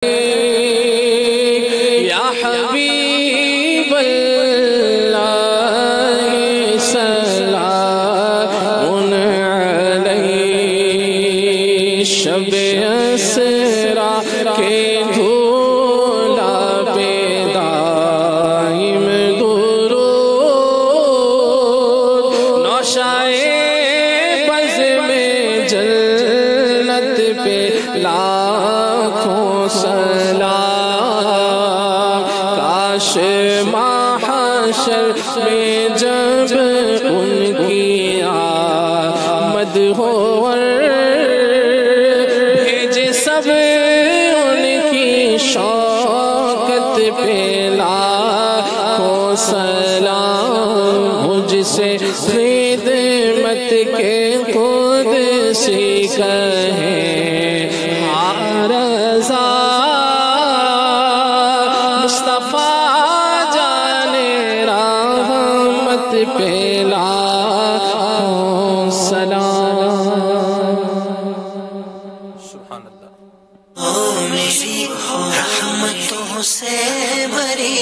یا حبیب اللہ سلام علیہ شب اسرا کے دھولا پہ دائم درود نوشائے بز میں جنت پہ لاکھوں سلام کاش محشر میں جب ان کی آمد ہو بھیجے سب ان کی شوکت پہ لاکھوں سلام مجھ سے خدمت کے خود سی کہیں رضا مصطفیٰ جانے رحمت پہ لاکھوں سلام سبحان اللہ میری رحمتوں سے بری